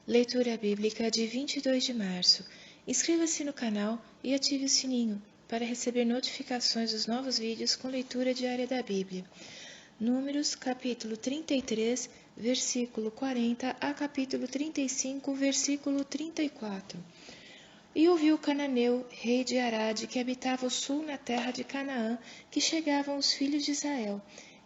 Leitura Bíblica de 22 de março. Inscreva-se no canal e ative o sininho para receber notificações dos novos vídeos com leitura diária da Bíblia. Números, capítulo 33, versículo 40 a capítulo 35, versículo 34. E ouviu Cananeu, rei de Arade, que habitava o sul na terra de Canaã, que chegavam os filhos de Israel.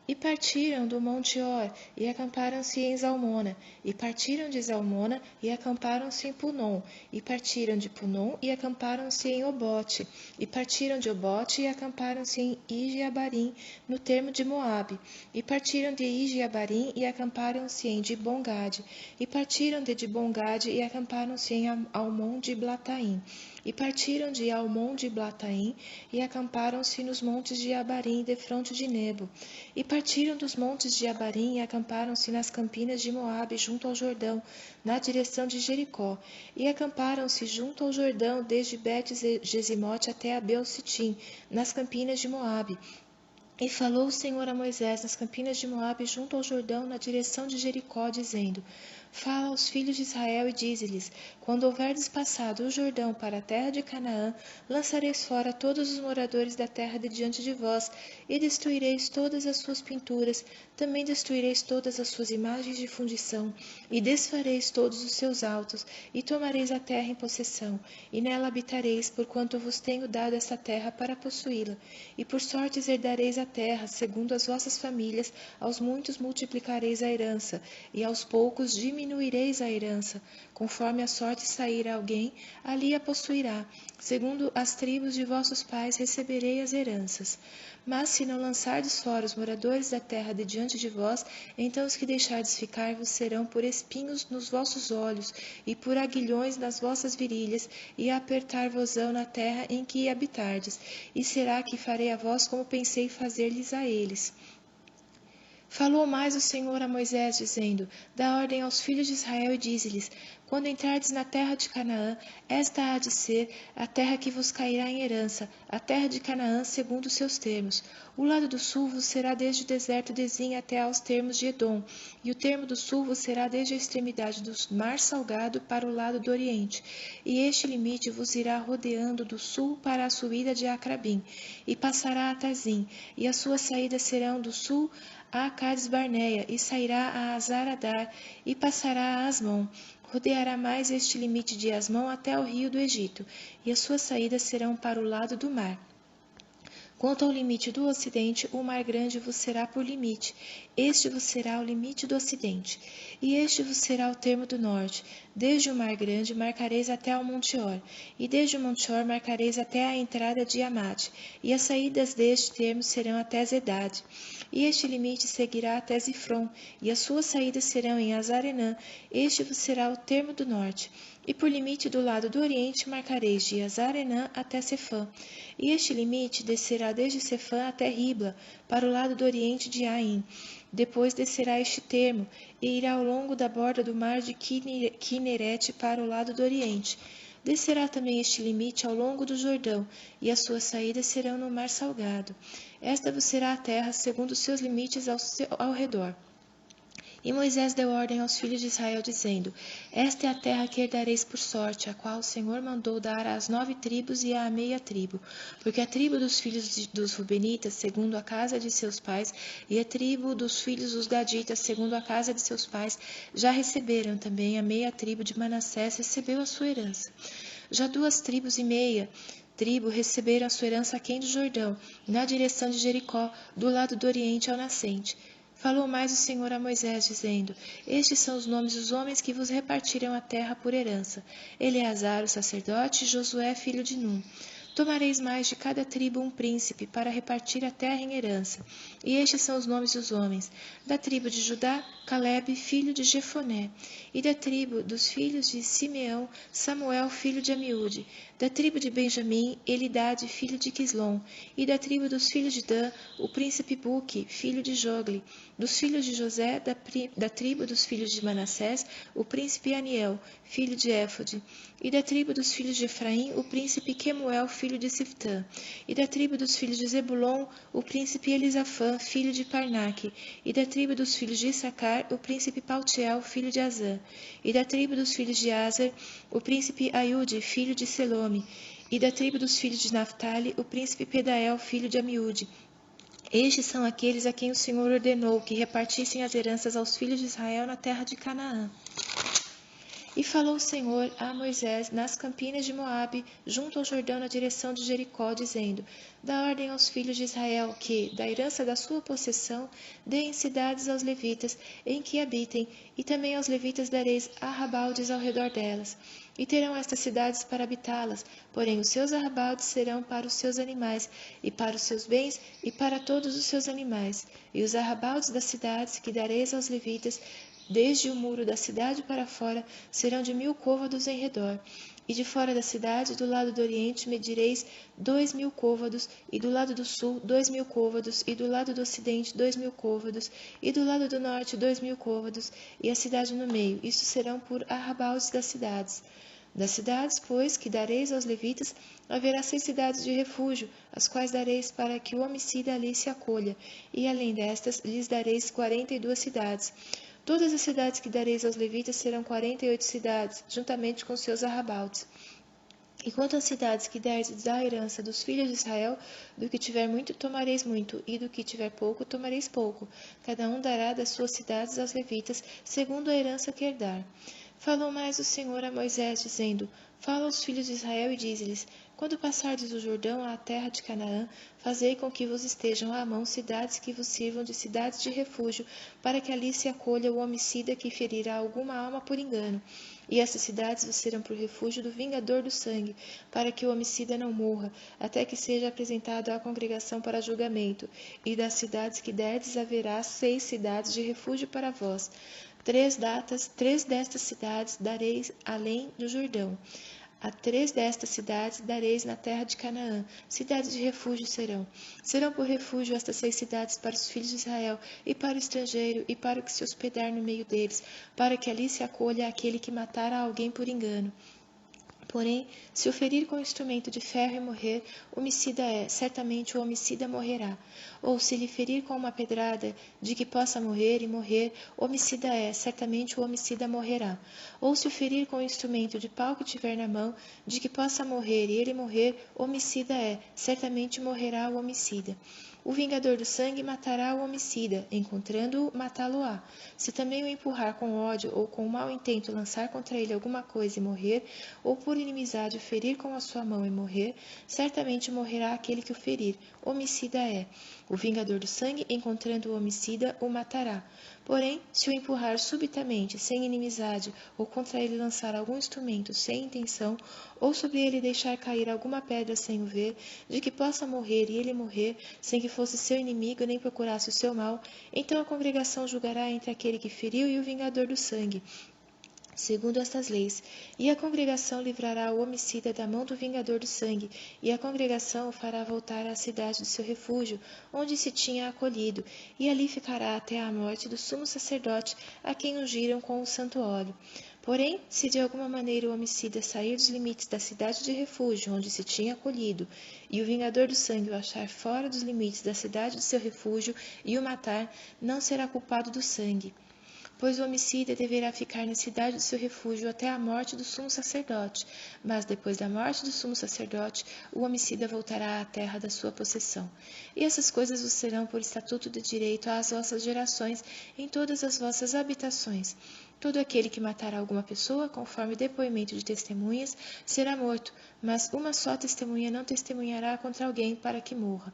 E partiram do monte Or, e acamparam-se em Zalmona. E partiram de Zalmona, e acamparam-se em Punom. E partiram de Punom, e acamparam-se em Obote. E partiram de Obote, e acamparam-se em Ijeabarim, no termo de Moabe. E partiram de Ijeabarim, e acamparam-se em Dibongade. E partiram de Dibongade, e acamparam-se em Almon de Blataim. E partiram de Almon de Blataim, e acamparam-se nos montes de Abarim, defronte de Nebo. E partiram dos montes de Abarim e acamparam-se nas campinas de Moabe, junto ao Jordão, na direção de Jericó. E acamparam-se junto ao Jordão, desde Bet-Gesimote até Abel-Sitim, nas campinas de Moabe. E falou o Senhor a Moisés nas campinas de Moabe, junto ao Jordão, na direção de Jericó, dizendo: Fala aos filhos de Israel e dize-lhes: Quando houverdes passado o Jordão para a terra de Canaã, lançareis fora todos os moradores da terra de diante de vós, e destruireis todas as suas pinturas, também destruireis todas as suas imagens de fundição, e desfareis todos os seus altos, e tomareis a terra em possessão, e nela habitareis, porquanto vos tenho dado esta terra para possuí-la, e por sortes herdareis a terra, segundo as vossas famílias, aos muitos multiplicareis a herança, e aos poucos diminuireis a herança. Conforme a sorte sair a alguém, ali a possuirá. Segundo as tribos de vossos pais receberei as heranças. Mas se não lançardes fora os moradores da terra de diante de vós, então os que deixardes ficar vos serão por espinhos nos vossos olhos, e por aguilhões nas vossas virilhas, e apertar-vos-ão na terra em que habitardes. E será que farei a vós como pensei fazer-lhes a eles. Falou mais o Senhor a Moisés, dizendo: Dá ordem aos filhos de Israel e dize-lhes: Quando entrardes na terra de Canaã, esta há de ser a terra que vos cairá em herança, a terra de Canaã segundo os seus termos. O lado do sul vos será desde o deserto de Zin até aos termos de Edom, e o termo do sul vos será desde a extremidade do mar salgado para o lado do oriente. E este limite vos irá rodeando do sul para a subida de Acrabim, e passará a Tazim, e as suas saídas serão do sul a Cades Barneia, e sairá a Azaradar, e passará a Asmon. Rodeará mais este limite de Asmon até o rio do Egito, e as suas saídas serão para o lado do mar. Quanto ao limite do ocidente, o mar grande vos será por limite, este vos será o limite do ocidente, e este vos será o termo do norte. Desde o mar grande marcareis até ao monte Or, e desde o monte Or marcareis até a entrada de Amate, e as saídas deste termo serão até Zedade. E este limite seguirá até Zifron, e as suas saídas serão em Azarenã, este vos será o termo do norte. E por limite do lado do oriente marcareis de Azarenã até Sefã, e este limite descerá desde Sefã até Ribla, para o lado do oriente de Aim. Depois descerá este termo, e irá ao longo da borda do mar de Quinerete para o lado do oriente. Descerá também este limite ao longo do Jordão, e as suas saídas serão no mar salgado. Esta vos será a terra segundo os seus limites ao redor. E Moisés deu ordem aos filhos de Israel, dizendo: Esta é a terra que herdareis por sorte, a qual o Senhor mandou dar às 9 tribos e à meia tribo, porque a tribo dos filhos dos Rubenitas, segundo a casa de seus pais, e a tribo dos filhos dos Gaditas, segundo a casa de seus pais, já receberam também a meia tribo de Manassés, recebeu a sua herança. Já 2 tribos e meia tribo receberam a sua herança aquém do Jordão, na direção de Jericó, do lado do oriente ao nascente. Falou mais o Senhor a Moisés, dizendo: Estes são os nomes dos homens que vos repartirão a terra por herança: Eleazar, o sacerdote, e Josué, filho de Num. Tomareis mais de cada tribo um príncipe, para repartir a terra em herança. E estes são os nomes dos homens: da tribo de Judá, Calebe, filho de Jefoné. E da tribo dos filhos de Simeão, Samuel, filho de Amiúde. Da tribo de Benjamim, Elidade, filho de Quislom. E da tribo dos filhos de Dan, o príncipe Buque, filho de Jogli. Dos filhos de José, da tribo dos filhos de Manassés, o príncipe Aniel, filho de Éfode. E da tribo dos filhos de Efraim, o príncipe Quemuel, filho de Siftã. E da tribo dos filhos de Zebulon, o príncipe Elisafã, filho de Parnaque. E da tribo dos filhos de Issacar, Issacar, o príncipe Paltiel, filho de Azã, e da tribo dos filhos de Aser, o príncipe Aiude, filho de Selome, e da tribo dos filhos de Naphtali, o príncipe Pedael, filho de Amiúde. Estes são aqueles a quem o Senhor ordenou que repartissem as heranças aos filhos de Israel na terra de Canaã. E falou o Senhor a Moisés nas campinas de Moabe, junto ao Jordão, na direção de Jericó, dizendo: Dá ordem aos filhos de Israel que, da herança da sua possessão, deem cidades aos levitas, em que habitem, e também aos levitas dareis arrabaldes ao redor delas. E terão estas cidades para habitá-las, porém os seus arrabaldes serão para os seus animais, e para os seus bens, e para todos os seus animais. E os arrabaldes das cidades que dareis aos levitas, desde o muro da cidade para fora, serão de 1000 côvados em redor. E de fora da cidade, do lado do oriente, medireis 2000 côvados, e do lado do sul, 2000 côvados, e do lado do ocidente, 2000 côvados, e do lado do norte, 2000 côvados, e a cidade no meio. Isso serão por arrabaldes das cidades. Das cidades, pois, que dareis aos levitas, haverá 6 cidades de refúgio, as quais dareis para que o homicida ali se acolha, e além destas, lhes dareis 42 cidades. Todas as cidades que dareis aos levitas serão 48 cidades, juntamente com seus arrabaldes. E quanto às cidades que derdes da herança dos filhos de Israel, do que tiver muito tomareis muito, e do que tiver pouco tomareis pouco. Cada um dará das suas cidades aos levitas, segundo a herança que herdar. Falou mais o Senhor a Moisés, dizendo: Fala aos filhos de Israel e dize-lhes: Quando passardes o Jordão à terra de Canaã, fazei com que vos estejam à mão cidades que vos sirvam de cidades de refúgio, para que ali se acolha o homicida que ferirá alguma alma por engano. E essas cidades vos serão por refúgio do vingador do sangue, para que o homicida não morra, até que seja apresentado à congregação para julgamento. E das cidades que derdes haverá 6 cidades de refúgio para vós. 3 destas cidades dareis além do Jordão. A 3 destas cidades dareis na terra de Canaã. Cidades de refúgio serão. Serão por refúgio estas 6 cidades para os filhos de Israel, e para o estrangeiro, e para o que se hospedar no meio deles, para que ali se acolha aquele que matar a alguém por engano. Porém, se o ferir com instrumento de ferro e morrer, homicida é, certamente o homicida morrerá. Ou se lhe ferir com uma pedrada, de que possa morrer e morrer, homicida é, certamente o homicida morrerá. Ou se o ferir com instrumento de pau que tiver na mão, de que possa morrer e ele morrer, homicida é, certamente morrerá o homicida. O vingador do sangue matará o homicida, encontrando-o, matá-lo-á. Se também o empurrar com ódio ou com mau intento lançar contra ele alguma coisa e morrer, ou por inimizade o ferir com a sua mão e morrer, certamente morrerá aquele que o ferir. Homicida é. O vingador do sangue, encontrando o homicida, o matará. Porém, se o empurrar subitamente, sem inimizade, ou contra ele lançar algum instrumento sem intenção, ou sobre ele deixar cair alguma pedra sem o ver, de que possa morrer e ele morrer, sem que fosse seu inimigo nem procurasse o seu mal, então a congregação julgará entre aquele que feriu e o vingador do sangue, segundo estas leis. E a congregação livrará o homicida da mão do vingador do sangue, e a congregação o fará voltar à cidade do seu refúgio, onde se tinha acolhido, e ali ficará até a morte do sumo sacerdote, a quem ungiram com o santo óleo. Porém, se de alguma maneira o homicida sair dos limites da cidade de refúgio onde se tinha acolhido, e o vingador do sangue o achar fora dos limites da cidade do seu refúgio e o matar, não será culpado do sangue, pois o homicida deverá ficar na cidade do seu refúgio até a morte do sumo sacerdote, mas depois da morte do sumo sacerdote, o homicida voltará à terra da sua possessão. E essas coisas vos serão por estatuto de direito às vossas gerações em todas as vossas habitações. Todo aquele que matar alguma pessoa, conforme depoimento de testemunhas, será morto, mas uma só testemunha não testemunhará contra alguém para que morra.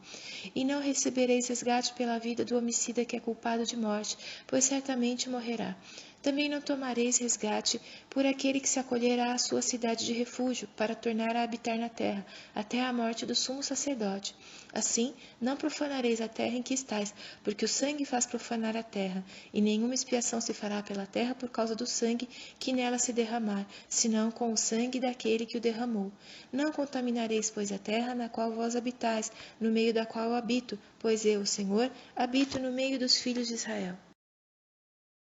E não recebereis resgate pela vida do homicida que é culpado de morte, pois certamente morrerá. Também não tomareis resgate por aquele que se acolherá à sua cidade de refúgio, para tornar a habitar na terra, até a morte do sumo sacerdote. Assim, não profanareis a terra em que estais, porque o sangue faz profanar a terra, e nenhuma expiação se fará pela terra por causa do sangue que nela se derramar, senão com o sangue daquele que o derramou. Não contaminareis, pois, a terra na qual vós habitais, no meio da qual habito, pois eu, o Senhor, habito no meio dos filhos de Israel.